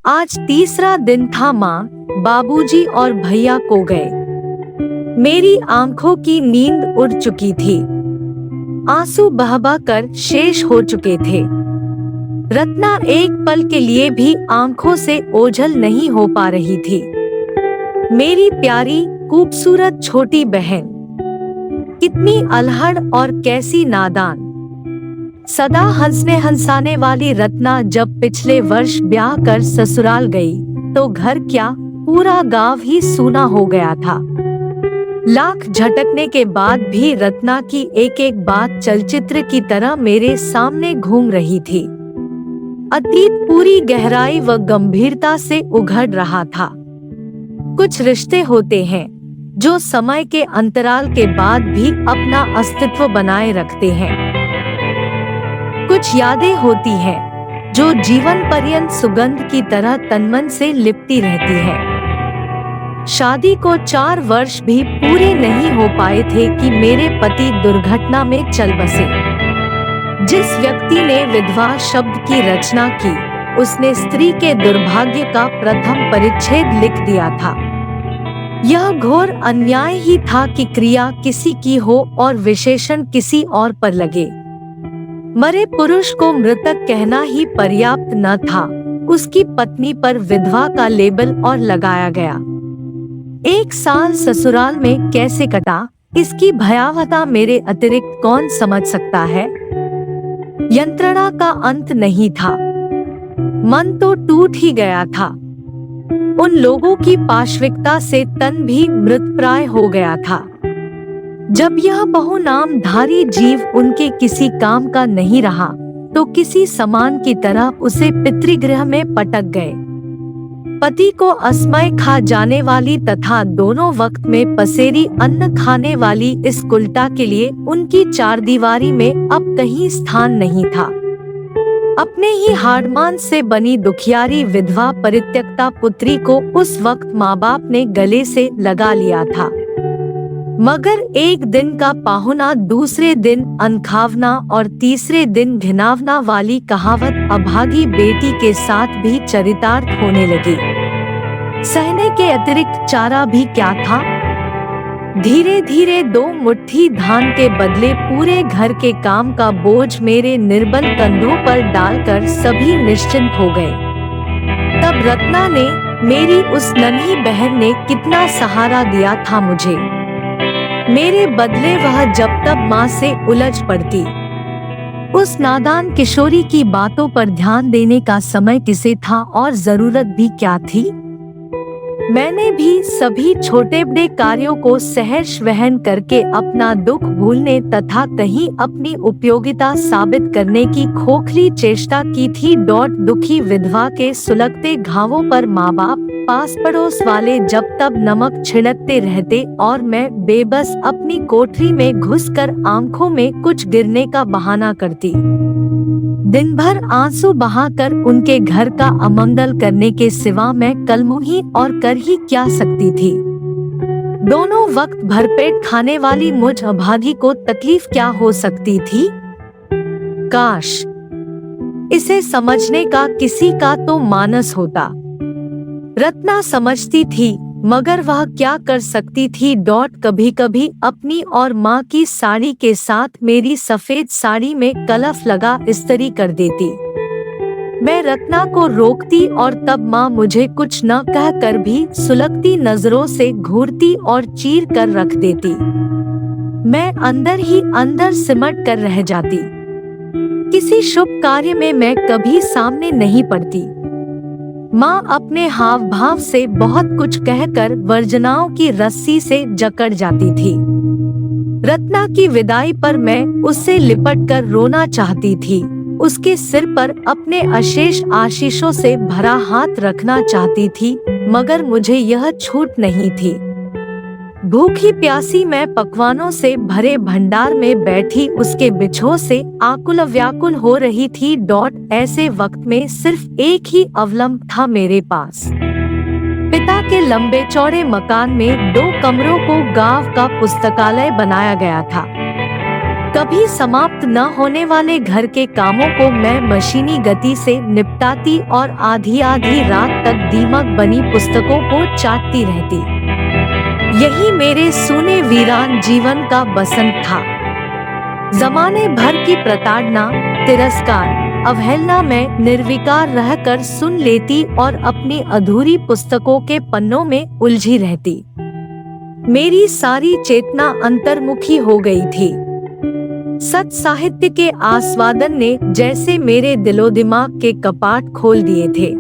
आज तीसरा दिन था। माँ, बाबूजी और भैया को गए। मेरी आंखों की नींद उड़ चुकी थी। आंसू बह बह कर शेष हो चुके थे। रत्ना एक पल के लिए भी आंखों से ओझल नहीं हो पा रही थी। मेरी प्यारी खूबसूरत छोटी बहन, कितनी अल्हड़ और कैसी नादान। सदा हंसने हंसाने वाली रत्ना जब पिछले वर्ष ब्याह कर ससुराल गई तो घर क्या, पूरा गांव ही सूना हो गया था। लाख झटकने के बाद भी रत्ना की एक एक बात चलचित्र की तरह मेरे सामने घूम रही थी। अतीत पूरी गहराई व गंभीरता से उघड़ रहा था। कुछ रिश्ते होते हैं जो समय के अंतराल के बाद भी अपना अस्तित्व बनाए रखते हैं। कुछ यादें होती हैं जो जीवन पर्यंत सुगंध की तरह तनमन से लिपटी रहती हैं। शादी को 4 वर्ष भी पूरे नहीं हो पाए थे कि मेरे पति दुर्घटना में चल बसे। जिस व्यक्ति ने विधवा शब्द की रचना की, उसने स्त्री के दुर्भाग्य का प्रथम परिच्छेद लिख दिया था। यह घोर अन्याय ही था कि क्रिया किसी की हो और विशेषण किसी और पर लगे। मरे पुरुष को मृतक कहना ही पर्याप्त न था, उसकी पत्नी पर विधवा का लेबल और लगाया गया। 1 साल ससुराल में कैसे कटा, इसकी भयावहता मेरे अतिरिक्त कौन समझ सकता है। यंत्रणा का अंत नहीं था। मन तो टूट ही गया था। उन लोगों की पाशविकता से तन भी मृतप्राय हो गया था। जब यह बहुनामधारी जीव उनके किसी काम का नहीं रहा तो किसी समान की तरह उसे पितृगृह में पटक गए। पति को असमय खा जाने वाली तथा दोनों वक्त में पसेरी अन्न खाने वाली इस कुलटा के लिए उनकी चारदीवारी में अब कहीं स्थान नहीं था। अपने ही हाड़मान से बनी दुखियारी विधवा परित्यक्ता पुत्री को उस वक्त माँ बाप ने गले से लगा लिया था। मगर एक दिन का पाहुना दूसरे दिन अनखावना और तीसरे दिन घिनावना वाली कहावत अभागी बेटी के साथ भी चरितार्थ होने लगी। सहने के अतिरिक्त चारा भी क्या था। धीरे धीरे 2 मुट्ठी धान के बदले पूरे घर के काम का बोझ मेरे निर्बल कंधों पर डालकर सभी निश्चिंत हो गए। तब रत्ना ने, मेरी उस नन्ही बहन ने कितना सहारा दिया था मुझे। मेरे बदले वह जब तब माँ से उलझ पड़ती। उस नादान किशोरी की बातों पर ध्यान देने का समय किसे था और जरूरत भी क्या थी। मैंने भी सभी छोटे बड़े कार्यों को सहर्ष वहन करके अपना दुख भूलने तथा कहीं अपनी उपयोगिता साबित करने की खोखली चेष्टा की थी। दुखी विधवा के सुलगते घावों पर माँ बाप, पास पड़ोस वाले जब तब नमक छिड़कते रहते और मैं बेबस अपनी कोठरी में घुसकर आंखों में कुछ गिरने का बहाना करती। दिन भर आंसू बहाकर उनके घर का अमंगल करने के सिवा मैं कलमुही और कर ही क्या सकती थी। दोनों वक्त भरपेट खाने वाली मुझ अभागी को तकलीफ क्या हो सकती थी। काश इसे समझने का किसी का तो मानस होता। रत्ना समझती थी, मगर वह क्या कर सकती थी। कभी कभी अपनी और माँ की साड़ी के साथ मेरी सफेद साड़ी में कलफ लगा इस्त्री कर देती। मैं रत्ना को रोकती और तब माँ मुझे कुछ न कहकर भी सुलगती नजरों से घूरती और चीर कर रख देती। मैं अंदर ही अंदर सिमट कर रह जाती। किसी शुभ कार्य में मैं कभी सामने नहीं पड़ती। माँ अपने हाव भाव से बहुत कुछ कहकर वर्जनाओं की रस्सी से जकड़ जाती थी। रत्ना की विदाई पर मैं उससे लिपट कर रोना चाहती थी। उसके सिर पर अपने अशेष आशीषों से भरा हाथ रखना चाहती थी, मगर मुझे यह छूट नहीं थी। भूखी प्यासी मैं पकवानों से भरे भंडार में बैठी उसके बिछोह से आकुल व्याकुल हो रही थी। ऐसे वक्त में सिर्फ एक ही अवलंब था मेरे पास। पिता के लंबे चौड़े मकान में 2 कमरों को गांव का पुस्तकालय बनाया गया था। कभी समाप्त न होने वाले घर के कामों को मैं मशीनी गति से निपटाती और आधी आधी रात तक दीमक बनी पुस्तकों को चाटती रहती। यही मेरे सूने वीरान जीवन का बसंत था। जमाने भर की प्रताड़ना, तिरस्कार, अवहेलना में निर्विकार रहकर सुन लेती और अपनी अधूरी पुस्तकों के पन्नों में उलझी रहती। मेरी सारी चेतना अंतर्मुखी हो गई थी। सत साहित्य के आस्वादन ने जैसे मेरे दिलो दिमाग के कपाट खोल दिए थे।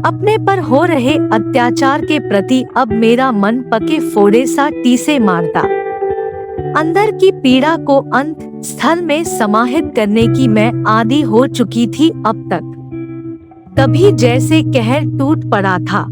अपने पर हो रहे अत्याचार के प्रति अब मेरा मन पके फोड़े सा टीसे मारता। अंदर की पीड़ा को अंत स्थल में समाहित करने की मैं आदी हो चुकी थी अब तक। तभी जैसे कहर टूट पड़ा था।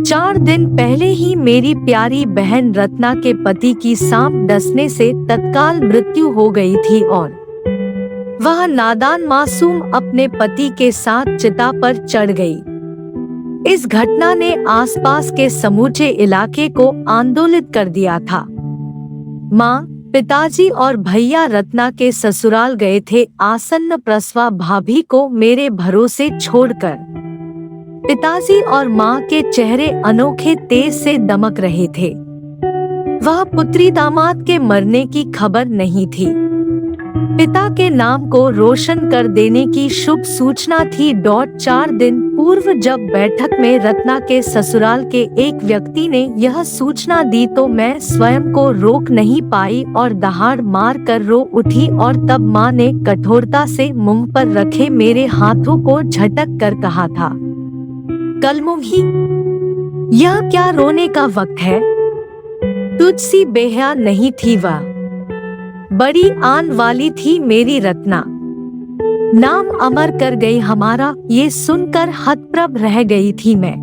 4 दिन पहले ही मेरी प्यारी बहन रत्ना के पति की सांप डसने से तत्काल मृत्यु हो गई थी और वह नादान मासूम अपने पति के साथ चिता पर चढ़ गई। इस घटना ने आसपास के समूचे इलाके को आंदोलित कर दिया था। माँ, पिताजी और भैया रत्ना के ससुराल गए थे आसन्न प्रसवा भाभी को मेरे भरोसे छोड़कर। पिताजी और माँ के चेहरे अनोखे तेज से दमक रहे थे। वह पुत्री दामाद के मरने की खबर नहीं थी। पिता के नाम को रोशन कर देने की शुभ सूचना थी। 4 दिन पूर्व जब बैठक में रत्ना के ससुराल के एक व्यक्ति ने यह सूचना दी तो मैं स्वयं को रोक नहीं पाई और दहाड़ मार कर रो उठी और तब माँ ने कठोरता से मुंह पर रखे मेरे हाथों को झटक कर कहा था, कलमुही, यह क्या रोने का वक्त है? तुझसी बेहया नहीं थी वह। बड़ी आन वाली थी मेरी रत्ना। नाम अमर कर गई हमारा, ये सुनकर हतप्रभ रह गई थी मैं।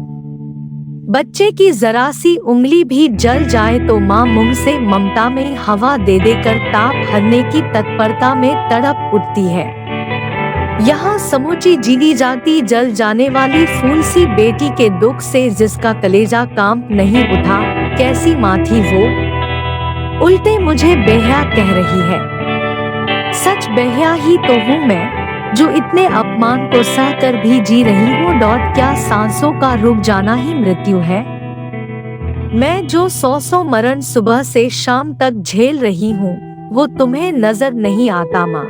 बच्चे की जरा सी उंगली भी जल जाए तो माँ मुंह से ममता में हवा दे देकर ताप हरने की तत्परता में तड़प उठती है। यहाँ समूची जीवी जाति जल जाने वाली फूल सी बेटी के दुख से जिसका कलेजा काम नहीं उठा, कैसी माँ थी वो? उल्टे मुझे बेहया कह रही है। सच बेहया ही तो हूँ मैं, जो इतने अपमान को सहकर भी जी रही हूँ। क्या सांसों का रुक जाना ही मृत्यु है? मैं जो 100 मरण सुबह से शाम तक झेल रही हूँ, वो तुम्हें नजर नहीं आता माँ।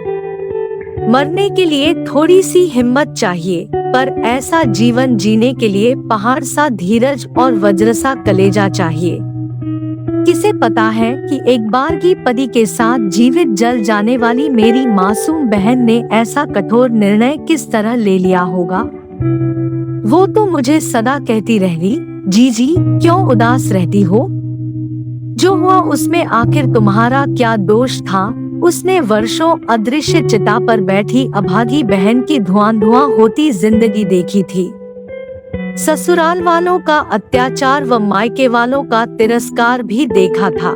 मरने के लिए थोड़ी सी हिम्मत चाहिए, पर ऐसा जीवन जीने के लिए पहाड़ सा धीरज और वज्र सा कलेजा चाहिए। किसे पता है कि एक बार की पति के साथ जीवित जल जाने वाली मेरी मासूम बहन ने ऐसा कठोर निर्णय किस तरह ले लिया होगा। वो तो मुझे सदा कहती रही, जीजी क्यों उदास रहती हो? जो हुआ उसमें आखिर तुम्हारा क्या दोष था? उसने वर्षों अदृश्य चिता पर बैठी अभागी बहन की धुआं होती जिंदगी देखी थी। ससुराल वालों का अत्याचार व मायके वालों का तिरस्कार भी देखा था।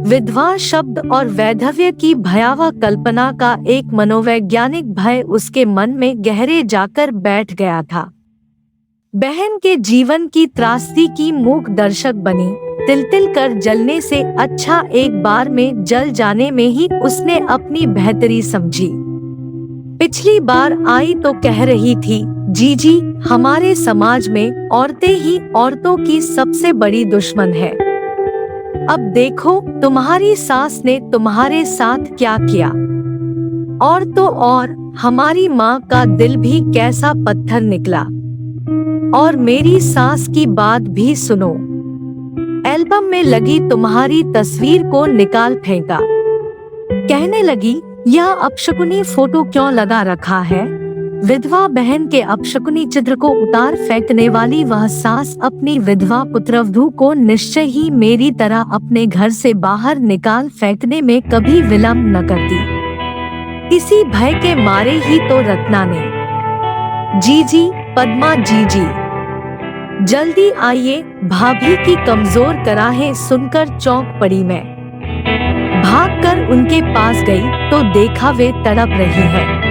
विधवा शब्द और वैधव्य की भयावह कल्पना का एक मनोवैज्ञानिक भय उसके मन में गहरे जाकर बैठ गया था। बहन के जीवन की त्रासदी की मूक दर्शक बनी, तिल तिल कर जलने से अच्छा एक बार में जल जाने में ही उसने अपनी बेहतरी समझी। पिछली बार आई तो कह रही थी, जीजी हमारे समाज में औरतें ही औरतों की सबसे बड़ी दुश्मन है। अब देखो तुम्हारी सास ने तुम्हारे साथ क्या किया। और तो और हमारी माँ का दिल भी कैसा पत्थर निकला। और मेरी सास की बात भी सुनो, एल्बम में लगी तुम्हारी तस्वीर को निकाल फेंका। कहने लगी, यह अपशकुनी फोटो क्यों लगा रखा है? विधवा बहन के अपशकुनी चित्र को उतार फेंकने वाली वह सास अपनी विधवा पुत्रवधू को निश्चय ही मेरी तरह अपने घर से बाहर निकाल फेंकने में कभी विलंब न करती। इसी भय के मारे ही तो रत्ना ने, जीजी, पद्मा जीजी, जल्दी आइए, भाभी की कमजोर कराहें सुनकर चौंक पड़ी मैं। भागकर उनके पास गई तो देखा वे तड़प रही है।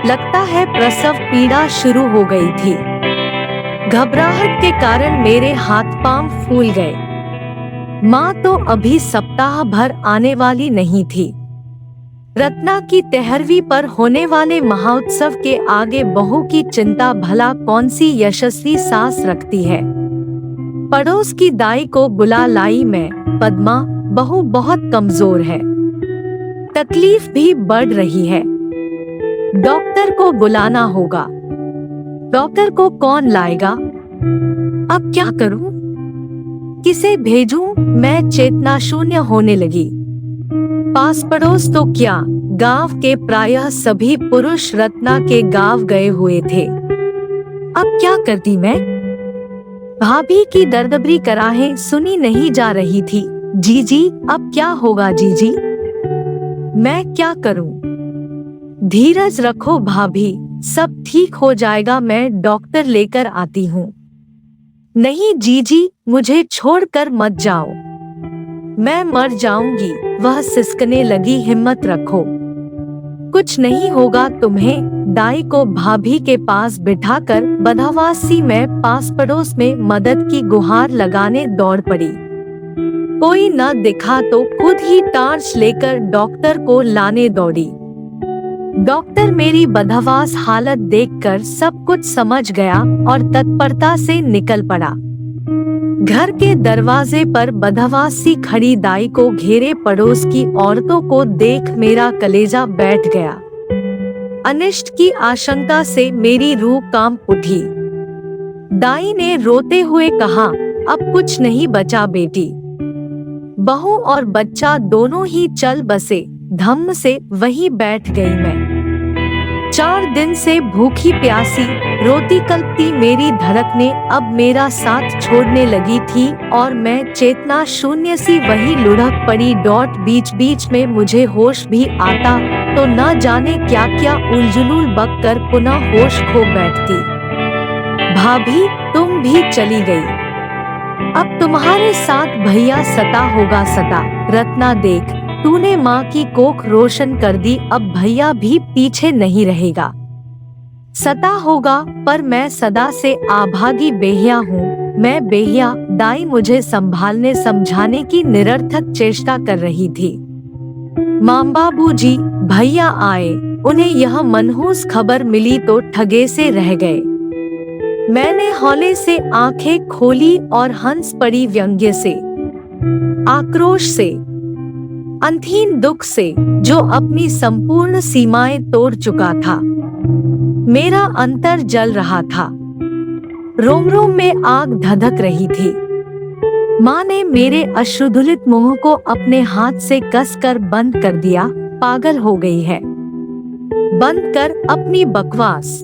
लगता है प्रसव पीड़ा शुरू हो गई थी। घबराहट के कारण मेरे हाथ पांव फूल गए। माँ तो अभी सप्ताह भर आने वाली नहीं थी। रत्ना की 13वीं पर होने वाले महोत्सव के आगे बहू की चिंता भला कौन सी यशस्वी सास रखती है। पड़ोस की दाई को बुला लाई मैं, पद्मा, बहू बहुत कमजोर है, तकलीफ भी बढ़ रही है, डॉक्टर को बुलाना होगा। डॉक्टर को कौन लाएगा? अब क्या करूं? किसे भेजूं? मैं चेतना शून्य होने लगी। पास पड़ोस तो क्या, गांव के प्रायः सभी पुरुष रत्ना के गांव गए हुए थे। अब क्या करती मैं? भाभी की दर्दभरी कराहें सुनी नहीं जा रही थी। जीजी, अब क्या होगा जीजी? मैं क्या करूं? धीरज रखो भाभी, सब ठीक हो जाएगा, मैं डॉक्टर लेकर आती हूँ। नहीं जीजी, मुझे छोड़कर मत जाओ, मैं मर जाऊंगी। वह सिसकने लगी। हिम्मत रखो, कुछ नहीं होगा तुम्हें। दाई को भाभी के पास बिठाकर बदहवासी में पास पड़ोस में मदद की गुहार लगाने दौड़ पड़ी। कोई न दिखा तो खुद ही टार्च लेकर डॉक्टर को लाने दौड़ी। डॉक्टर मेरी बदहवास हालत देखकर सब कुछ समझ गया और तत्परता से निकल पड़ा। घर के दरवाजे पर बदहवास सी खड़ी दाई को घेरे पड़ोस की औरतों को देख मेरा कलेजा बैठ गया। अनिष्ट की आशंका से मेरी रूह कांप उठी। दाई ने रोते हुए कहा, अब कुछ नहीं बचा बेटी। बहू और बच्चा दोनों ही चल बसे। धम्म से वहीं बैठ गई मैं। 4 दिन से भूखी प्यासी रोती कल्पती मेरी धड़कने अब मेरा साथ छोड़ने लगी थी और मैं चेतना शून्य सी वही लुढ़क पड़ी। बीच बीच में मुझे होश भी आता तो न जाने क्या क्या उलझुल बक कर पुनः होश खो बैठती। भाभी, तुम भी चली गई, अब तुम्हारे साथ भैया सता होगा। सता, रत्ना देख, तूने माँ की कोख रोशन कर दी, अब भैया भी पीछे नहीं रहेगा। सता होगा, पर मैं सदा से आभागी बेहिया हूँ। मैं बेहिया। दाई मुझे संभालने समझाने की निरर्थक चेष्टा कर रही थी। माँ बाबूजी, भैया आए, उन्हें यह मनहूस खबर मिली तो ठगे से रह गए। मैंने हौले से आंखें खोली और हंस पड़ी व्यंग्य से, आक्रोश से, अंतहीन दुख से जो अपनी संपूर्ण सीमाएं तोड़ चुका था। मेरा अंतर जल रहा था, रोम रोम में आग धधक रही थी। माँ ने मेरे अश्रुधुलित मुंह को अपने हाथ से कसकर बंद कर दिया। पागल हो गई है, बंद कर अपनी बकवास,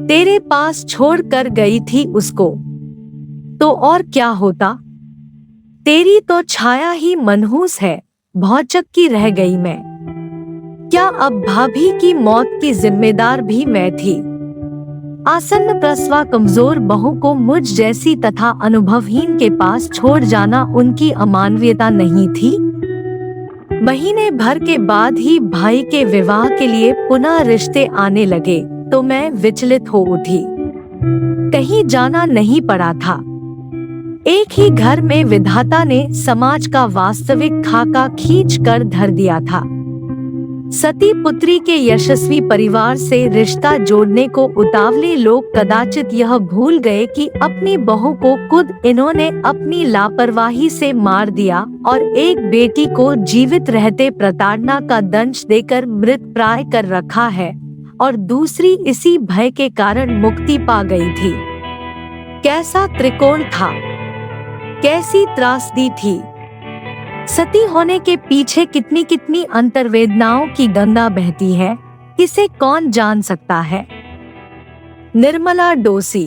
तेरे पास छोड़ कर गई थी उसको, तो और क्या होता। तेरी तो छाया ही मनहूस है। भौचक की रह गई मैं। क्या अब भाभी की मौत की जिम्मेदार भी मैं थी? आसन्न प्रसवा कमजोर बहू को मुझ जैसी तथा अनुभवहीन के पास छोड़ जाना उनकी अमानवीयता नहीं थी? महीने भर के बाद ही भाई के विवाह के लिए पुनः रिश्ते आने लगे तो मैं विचलित हो उठी। कहीं जाना नहीं पड़ा था। एक ही घर में विधाता ने समाज का वास्तविक खाका खींच कर धर दिया था। सती पुत्री के यशस्वी परिवार से रिश्ता जोड़ने को उतावले लोग कदाचित यह भूल गए कि अपनी बहू को खुद इन्होंने अपनी लापरवाही से मार दिया और एक बेटी को जीवित रहते प्रताड़ना का दंश देकर मृत प्राय कर रखा है और दूसरी इसी भय के कारण मुक्ति पा गई थी। कैसा त्रिकोण था, कैसी त्रासदी थी। सती होने के पीछे कितनी कितनी अंतर्वेदनाओं की गंगा बहती है, इसे कौन जान सकता है। निर्मला डोसी।